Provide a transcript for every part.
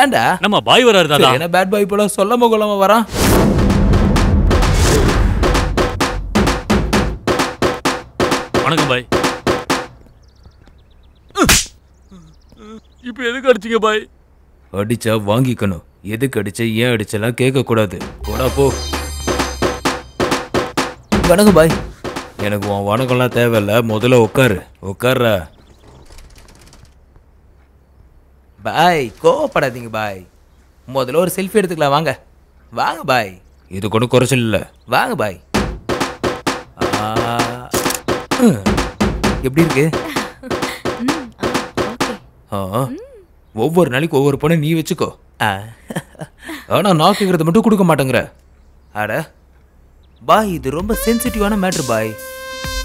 ஏன்டா நம்ம பாய் வராரு தாதா. என்ன பேட் பாய் போல சொல்லாம கொள்ளாம வரான். வணக்கம் பாய். இப்போ எதுக்கு அடிச்சீங்க பாய்? அடிச்சா வாங்கிக்கணும். எதுக்கு அடிச்ச ஏன் அடிச்சலாம் கேட்க கூடாது. போடா போ. வணக்கம் பாய். எனக்கு உன் வணக்கம்லாம் தேவையில்ல. முதல்ல உட்கார்ற பாய். கோவப்படாதீங்க பாய். முதல்ல ஒரு செல்ஃபி எடுத்துக்கலாம். வாங்க வாங்க பாய். இது கூட குறைச்சல் இல்லை. வாங்க பாய். எப்படி இருக்கு? ஒவ்வொரு நாளைக்கு ஒவ்வொரு பொண்ணு நீ வச்சுக்கோ. ஆனா நான் கேட்கறத மட்டும் கொடுக்க மாட்டேங்கிற. அட பாய், இது ரொம்ப சென்சிட்டிவான மேட்ரு பாய்.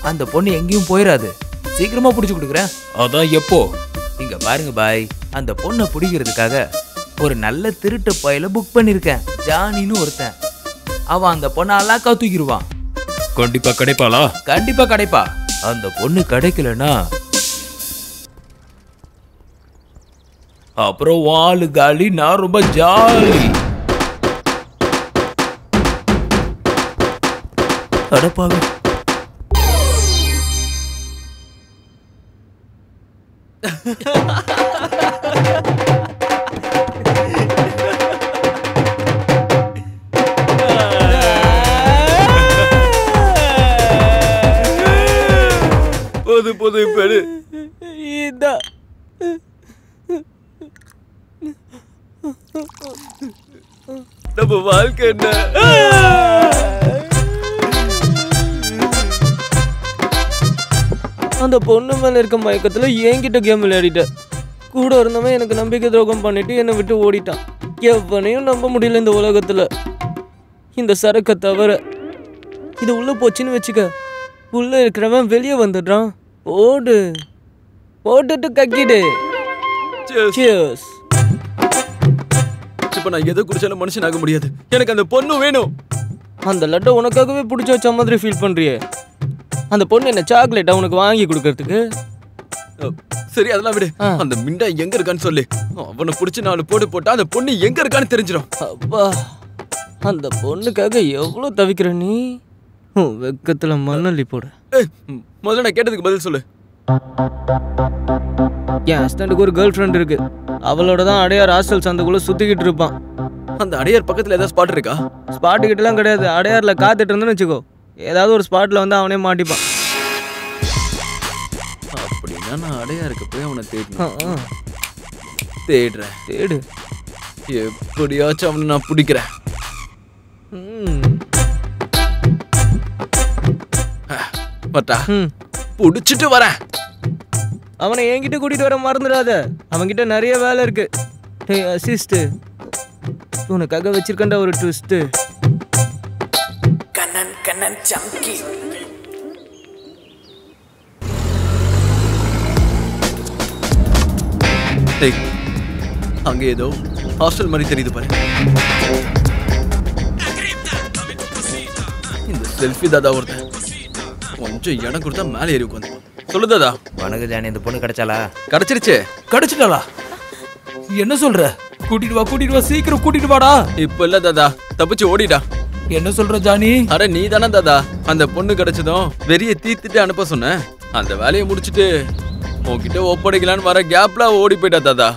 அந்த பொண்ணு எங்கேயும் போயிடாது. சீக்கிரமா பிடிச்சு கொடுக்குறேன். அதான் எப்போ? இங்க பாருங்க பாய், அந்த பொண்ணை பிடிக்கிறதுக்காக ஒரு நல்ல திருட்டு பையில புக் பண்ணிருக்கேன். ஜானின்னு ஒருத்தன். அவன் அந்த பொண்ணை அல்லாக்கா தூக்கிடுவான். கண்டிப்பா கிடைப்பாளா? கண்டிப்பா கிடைப்பா. அந்த பொண்ணு கிடைக்கலனா அப்புறம் வாலு காலி. நான் ரொம்ப ஜாலி. அடப்பாவி. பொது பெரு நம்ம வாழ்க்கை என்ன? அந்த பொண்ணு மேல இருக்க மயக்கத்துல என்கிட்ட கேம் விளையாடிட்ட. கூட இருந்தவன் எனக்கு நம்பிக்கை துரோகம் பண்ணிட்டு என்னை விட்டு ஓடிட்டான். எவனையும் நம்ப முடியல இந்த உலகத்துல, இந்த சரக்கை தவிர. இது உள்ள போச்சுன்னு வச்சுக்க, உள்ள இருக்கிறவன் வெளியே வந்துடுறான். போட்டுட்டு கக்கிடு. Cheers. இப்ப நான் எதை குடிச்சாலும் மனுஷன் ஆக முடியாது. எனக்கு அந்த பொண்ணு வேணும். அந்த லட்டை உனக்காகவே பிடிச்ச வச்ச மாதிரி ஃபீல் பண்றியே. அந்த பொண்ணு என்ன சாக்லேட்டா உனக்கு வாங்கி கொடுக்கறதுக்கு? சரி, அதெல்லாம் விடு. அந்த மிண்டா எங்க இருக்கான்னு சொல்லு. அவனை பிடிச்சி 4 போட்டா அந்த பொண்ணு எங்க இருக்கான்னு தெரிஞ்சிடும். அப்பா, அந்த பொண்ணுக்காக எவ்வளவு தவிக்கிற நீ. வெக்கத்துல மண்ணள்ளி போட. முதல்ல நான் கேட்டதுக்கு பதில் சொல்லு. என் ஹஸ்பண்டுக்கு ஒரு கேர்ள் ஃப்ரெண்ட் இருக்கு. அவளோட தான் அடையார் ஹாஸ்டல் சந்தைக்குள்ள சுத்திக்கிட்டு இருப்பான். அந்த அடையார் பக்கத்துல ஏதாவது ஸ்பாட் இருக்கா? ஸ்பாட்டு கிட்டலாம் கிடையாது. அடையார்ல காத்துட்டு இருந்தேன்னு வச்சுக்கோ, ஏதாவது ஒரு ஸ்பாட்ல வந்து அவனே மாட்டிப்பான். அப்படின்னா நான் அடையாருக்கு போய் அவனை தேடுறேன். தேடு. எப்படியாச்சும் அவனை நான் பிடிக்கிறேன். புடிச்சிட்டு வரேன். அவனை என்கிட்ட கூட்டிட்டு வர மறந்துடாத. அவன்கிட்ட நிறைய வேலை இருக்கு. அசிஸ்ட், உனக்காக வச்சிருக்கேன்டா ஒரு ட்விஸ்ட். கண்ணன் சங்கி. அங்க ஏதோ ஹாஸ்டல் மாதிரி தெரியுது பாரு. இந்த செல்ஃபி தாதா ஒருத்தன் கொஞ்சம் இடம் கொடுத்தா மேலே ஏறி உட்காந்து. சொல்லு தாதா. வணக்கம் ஜானி. இந்த பொண்ணு கிடைச்சாலா? கிடைச்சிருச்சு. கிடைச்சிட்டாளா? என்ன சொல்ற? கூட்டிட்டு வா சீக்கிரம் கூட்டிட்டு வாடா. இப்ப இல்ல தாதா, தப்பிச்சு ஓடிடா. என்ன சொல்ற ஜானி? அட நீ தானே தாதா அந்த பொண்ணு கிடைச்சதும் வெறிய தீர்த்துட்டு அனுப்ப சொன்ன. அந்த வேலையை முடிச்சுட்டு உன்கிட்ட ஒப்படைக்கலான்னு வர கேப்ல ஓடி போயிட்டா தாதா.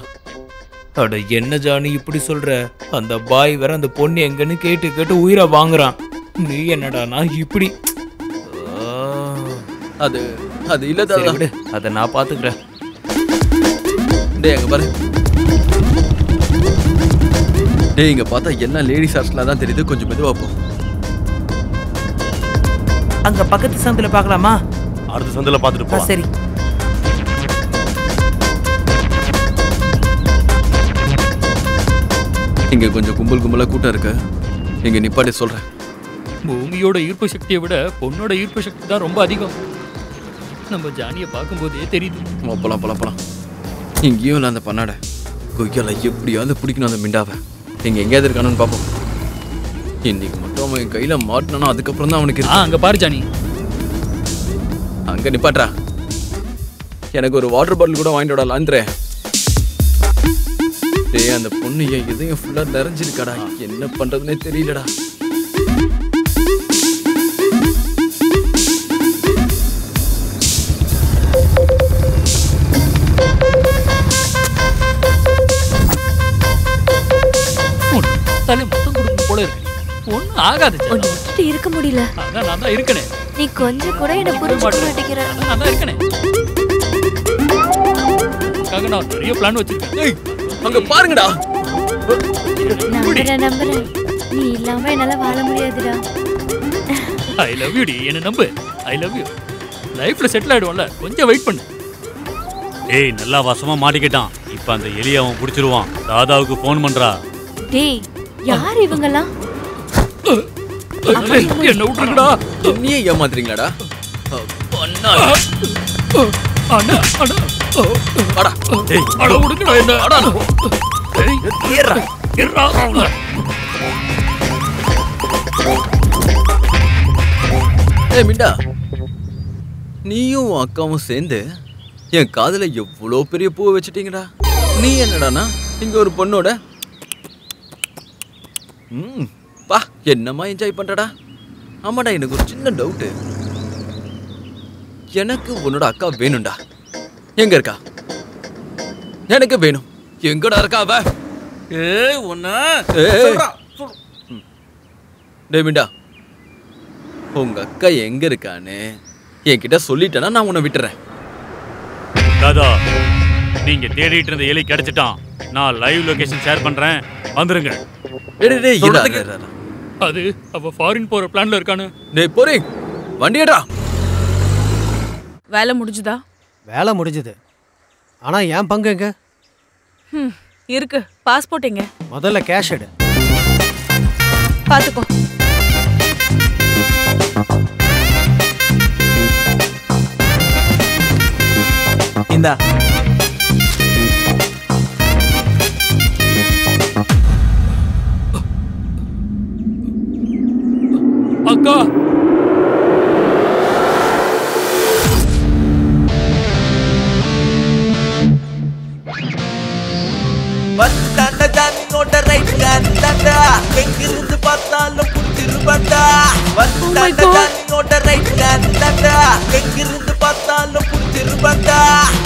அட என்ன ஜானி இப்படி சொல்ற? அந்த பாய் வேற அந்த பொண்ணு எங்கன்னு கேட்டு உயிரை வாங்குறான். நீ என்னடானா இப்படி? அது அது இல்ல தாதா. விடு, அதை நான் பாத்துக்கிறேன். டேய் அங்க பாரு. டேய் இங்க பார்த்தா என்ன லேடிஸ் ஹாஸ்டலா தான் தெரியுது. கொஞ்சம் மெதுவா போ. அங்க பக்கத்து சந்தில பார்க்கலாமா? அடுத்த சந்தில பார்த்துட்டு போ. சரி. இங்க கொஞ்சம் கும்பலா கூட்டம் இருக்கு. இங்க நிப்பாட்டி சொல்றேன். பூமியோட ஈர்ப்பு சக்தியை விட பொண்ணோட ஈர்ப்பு சக்தி தான் ரொம்ப அதிகம். நம்ம ஜானியை பார்க்கும்போதே தெரியுது. போலாம். இங்கேயும் இல்லை அந்த பண்ணாட. கொய்யால எப்படியாவது பிடிக்கணும் அந்த மிண்டாவை. இங்க எங்கேயாவது இருக்கானு பார்ப்போம். இன்னைக்கு மட்டும் அவன் என் கையில மாட்டினானா அதுக்கப்புறம் தான் அவனுக்கு. அங்க பாரு ஜானி. அங்க நிப்பாட்றா. எனக்கு ஒரு வாட்டர் பாட்டில் கூட வாங்கிட்டு விடலான்றேன். டேய் அந்த பொண்ணு என் இதயம் ஃபுல்லா நிறைஞ்சிருக்காடா, என்ன பண்றதுன்னே தெரியலடா. தலை மொத்தம் கொடுக்கும் போல இருக்கு. ஒன்னும் ஆகாது. உன்னை விட்டுட்டு இருக்க முடியல. அதான் நான் தான் இருக்கனே. நீ கொஞ்சம் கூட என்ன புரிஞ்சுக்க மாட்டேங்கிற. நான் தான் இருக்கனே. உனக்காக நான் நிறைய பிளான் வச்சிருக்கேன். ஏய் அங்க பாருங்கடா. நம்புறேன். நீ இல்லாம என்னால வாழ முடியாதுடா. ஐ லவ் யூ டி. என்ன நம்பு. I love you. லைஃப்ல செட்டில் ஆயிடுவோம்ல, கொஞ்சம் வெயிட் பண்ணு. ஏய் நல்லா வசமா மாட்டிக்கிட்டான். இப்ப அந்த எலியை அவன் பிடிச்சிருவான். தாதாவுக்கு ஃபோன் பண்றா. டேய் யார் இவங்கலாம்? என்ன விட்டுருக்கடா. என்னையே ஏமாத்துறீங்களாடா? அண்ணா அண்ணா வாடா. ஏய் அட விடுங்கடா என்ன. அட ஏய் ஏறா ஏறா. ஏய் மிண்டா, நீயும் உன் அக்காவும் சேர்ந்து என் காதுல எவ்வளோ பெரிய பூவை வச்சுட்டீங்கடா. நீ என்னடானா இங்க ஒரு பொண்ணோட பா என்னமா என்ஜாய் பண்றடா. ஆமாடா, எனக்கு ஒரு சின்ன டவுட்டு. எனக்கு உன்னோட அக்கா வேணும்டா. எங்க இருக்கா? எனக்கு வேணும். எங்கடா இருக்கா அவ? ஏய் ஒண்ணா டேமிண்டா, உங்க அக்கா எங்க இருக்கான்னு என்கிட்ட சொல்லிட்டேன்னா நான் உன்னை விட்டுறேன். தாதா நீங்க தேடிட்டு இருந்த எலி கிடைச்சிட்டான். நான் லைவ் லொகேஷன் ஷேர் பண்றேன், வந்துருங்க. அது அவ ஃபாரின் போற பிளான்ல இருக்கானு. டேய் போறே வண்டியடா. வேலை முடிஞ்சுதா? வேலை முடிஞ்சது. ஆனா என் பங்கு எங்க? இருக்கு. பாஸ்போர்ட் எங்க? முதல்ல கேஷ் எடு. பாத்துக்கோ. இந்தா. அக்கா வந்தாண்ட ஜானியோட ரைட் ஹேண்டாண்டா, எங்கிருந்து பார்த்தாலும் புடிச்சிருவாண்டா. வந்தாண்ட ஜானியோட ரைட் ஹேண்டாண்டா, எங்கிருந்து பார்த்தாலும் புடிச்சிருவாண்டா.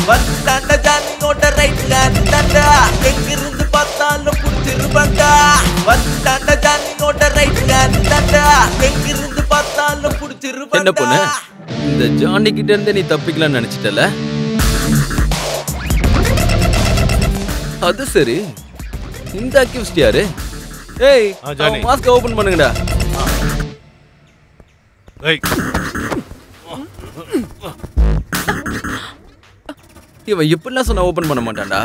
வந்தாண்ட ஜானியோட ரைட் ஹேண்டாண்டா, எங்கிருந்து பார்த்தாலும் புடிச்சிருவாண்டா. வந்தாண்ட ஜானியோட ரைட் ஹேண்டாண்டா, எங்கிருந்து பார்த்தாலும் புடிச்சிருவாண்டா. என்ன பொண்ணு, இந்த ஜானி கிட்ட இருந்து நீ தப்பிக்கலாம்னு நினைச்சிட்டல? அது சரி, இந்த அக்யூஸ்ட் யாரு? ஏய் ஜானி மாஸ்க் ஓபன் பண்ணுங்கடா. ஏய் இவன் எப்படிலாம் சொன்னா ஓபன் பண்ண மாட்டான்டா.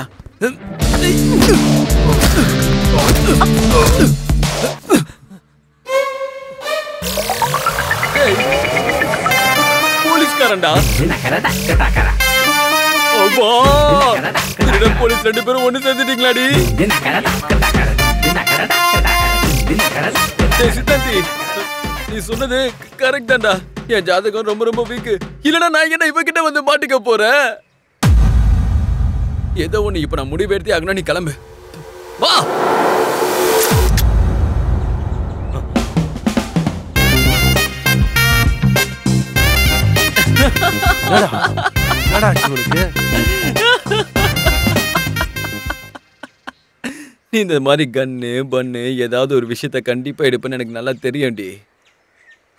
போலீஸ்காரன்டா. போலீஸ் 2 பேரும் ஒண்ணு சேர்ந்துட்டீங்களாடி? சித்தாந்தி, நீ சொன்னது கரெக்ட் தான்டா. என் ஜாதகம் ரொம்ப ரொம்ப வீக்கு. இல்லனா நான் என்ன இவகிட்ட வந்து மாட்டிக்க போறேன்? ஏதோ ஒண்ணு இப்ப நான் முடிவு எடுத்து ஆகணும். நீ கிளம்பு வா. நீ இந்த மாதிரி கன்னு பண்ணு ஏதாவது ஒரு விஷயத்த கண்டிப்பா எடுப்பேன்னு எனக்கு நல்லா தெரியும்டி.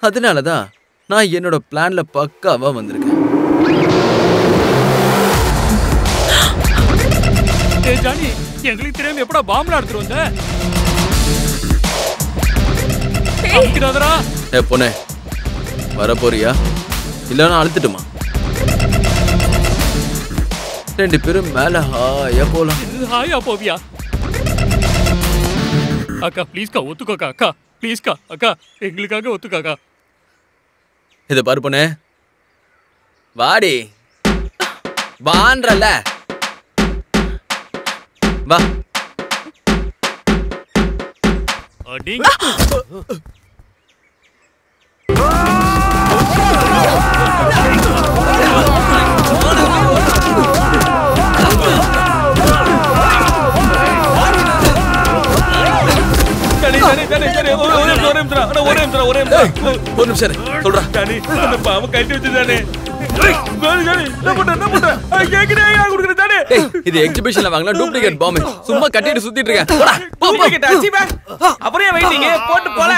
அதனாலதான் நான் என்னோட பிளான்ல பக்காவா வந்திருக்கேன். ஏய் ஜானி, எங்களுக்கு தெரியாம எப்படா பாம்புல எடுத்துட்டு வந்த? அங்கிடாதடா. ஏ பொண்ணே, வர போறியா இல்லனா அழுத்துட்டுமா? 2 பேரும் மேல ஹாயா போலாம். ஹாயா போவியா? அக்கா ப்ளீஸ்க்கா ஒத்துக்கோக்கா. அக்கா ப்ளீஸ்க்கா. அக்கா எங்களுக்காக ஒத்துக்காக்கா. இதை பாரு பொண்ணே, வாடி வான்றல வா. அடிங்க. நிமிஷம் இரு. சொல்றா. ஜானி அந்த பாவம் கட்டி வச்சுதானே. ஜானி என்ன பண்ற கேக்குறே யா குடுக்குற ஜானி. இது எக்ஸிபிஷன்ல வாங்குன டூப்ளிகேட் பாம். சும்மா கட்டிட்டு சுத்திட்டு இருக்கேன். போடா. போ போ. டூப்ளிகேட் அச்சி பா. அப்புறம் ஏன் வெயிட்டிங் போட்டு போல.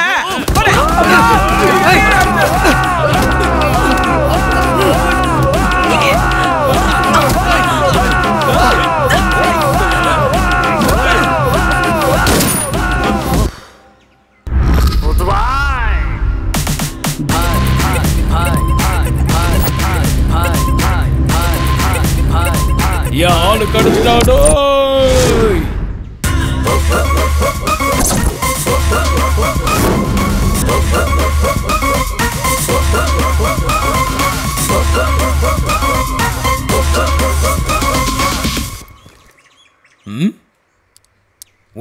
என் ஆளு கடிச்சிட்டாடோ.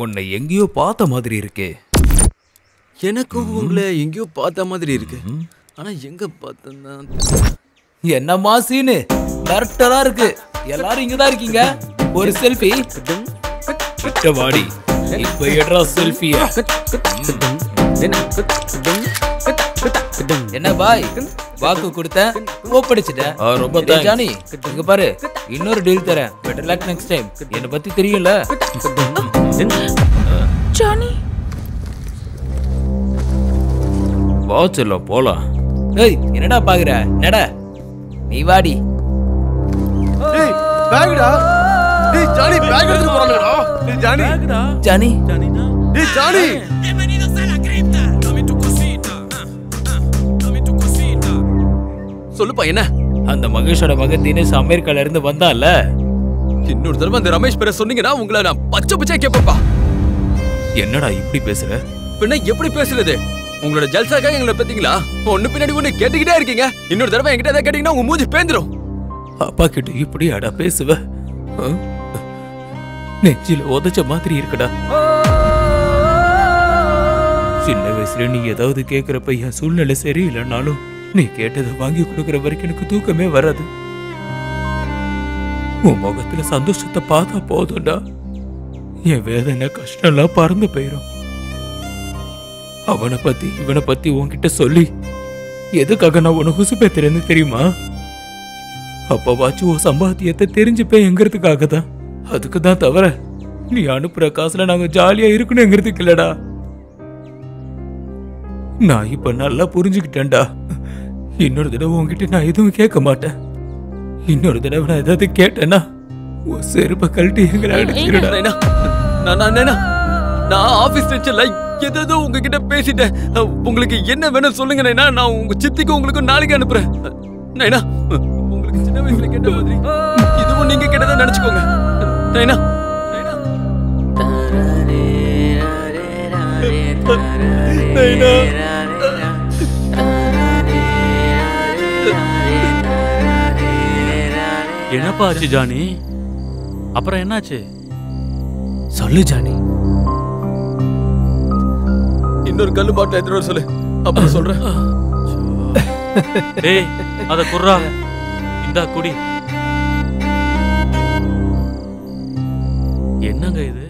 உன்னை எங்கேயோ பார்த்த மாதிரி இருக்கே. எனக்கும் உங்களை எங்கேயோ பார்த்த மாதிரி இருக்கு. ஆனா எங்க பார்த்தா என்னம்மா சீனு கரெக்டா இருக்கு. எல்லாரும் இங்கதான் இருக்கீங்க. ஒரு செல்ஃபி. கிட்ட வாடி. இப்ப எடுறா செல்ஃபிய. என்ன பாய் வாக்கு கொடுத்தேன் ஒப்படைச்சிட்டேன். ரொம்ப ஜானி இங்க பாரு இன்னொரு டீல் தரேன். Better luck next time. என்ன பத்தி தெரியும்ல. ஜானி வாட்ச்ல போலாம். ஏய் என்னடா பாக்குற? நட நீ வாடி. டேய் பேக்டா. டேய் ஜானி பேக் எடுத்து போறானேடா. டேய் ஜானி. ஜானி. டேய் ஜானி. சொல்லுப்பா என்ன? அந்த மகேஷோட மகன் தினேஷ் அமெரிக்கால இருந்து வந்தான்ல. இன்னொரு தடவை அந்த ரமேஷ் பேரை சொன்னீங்கன்னா உங்களை நான் பச்சை பச்சை கேட்பேன்ப்பா. என்னடா இப்படி பேசுற? பின்ன எப்படி பேசுறது? உங்களோட ஜல்சாக்காக எங்களை பத்தீங்களா? ஒண்ணு பின்னாடி ஒண்ணு கேட்டுக்கிட்டே இருக்கீங்க. இன்னொரு தடவை என்கிட்ட ஏதாவது கேட்டீங்கன்னா உங்க மூஞ்சி பேந்துரும். அப்பா கிட்ட இப்படி அடா பேசுவ? நெஞ்சில உதச்ச மாதிரி இருக்குடா. சின்ன வயசுல நீ ஏதாவது கேக்குறப்ப என் சூழ்நிலை சரியில்லைனாலும் நீ கேட்டதை வாங்கி கொடுக்கற வரைக்கும் எனக்கு தூக்கமே வராது. உன் முகத்துல சந்தோஷத்தை பார்த்தா போதும்டா. என் வேதனை கஷ்டம் எல்லாம் பறந்து போயிரும். அவனை பத்தி இவனை பத்தி உன்கிட்ட சொல்லி எதுக்காக நான் உனக்கு உசுப்பேத்துறேன்னு தெரியுமா? அப்பவாச்சும் உன் சம்பாத்தியத்தை தெரிஞ்சுப்பேங்கிறதுக்காக தான். அதுக்கு தான் தவிர நீ அனுப்புற காசுல நாங்க ஜாலியா இருக்கணுங்கிறதுக்கு இல்லடா. நான் இப்ப நல்லா புரிஞ்சுக்கிட்டேன்டா. இன்னொரு தடவை உன்கிட்ட நான் எதுவும் கேட்க மாட்டேன். இன்னொரு தடவை நான் ஏதாவது கேட்டேன்னா உன் செருப்பை கழட்டி எங்களை அடிச்சிருடா. நான் ஆபீஸ் டென்ஷன்ல ஏதோ உங்ககிட்ட பேசிட்டேன். உங்களுக்கு என்ன வேணும் சொல்லுங்க நைனா. நான் உங்க சித்திக்கு உங்களுக்கு நாளைக்கு அனுப்புறேன். நைனா உங்களுக்கு சின்ன வயசுல கேட்ட மாதிரி இதுவும் நீங்க கேட்டதா நினைச்சுக்கோங்க. நைனா நைனா என்னப்பா ஆச்சு ஜானி? அப்புறம் என்னாச்சு சொல்லு ஜானி. இன்னொரு கல்லு பாட்டில் எடுத்துட்டு வர சொல்லு. அப்புறம் சொல்றேன். டேய் அத குர்ரா. இந்தா குடி. என்னங்க இது?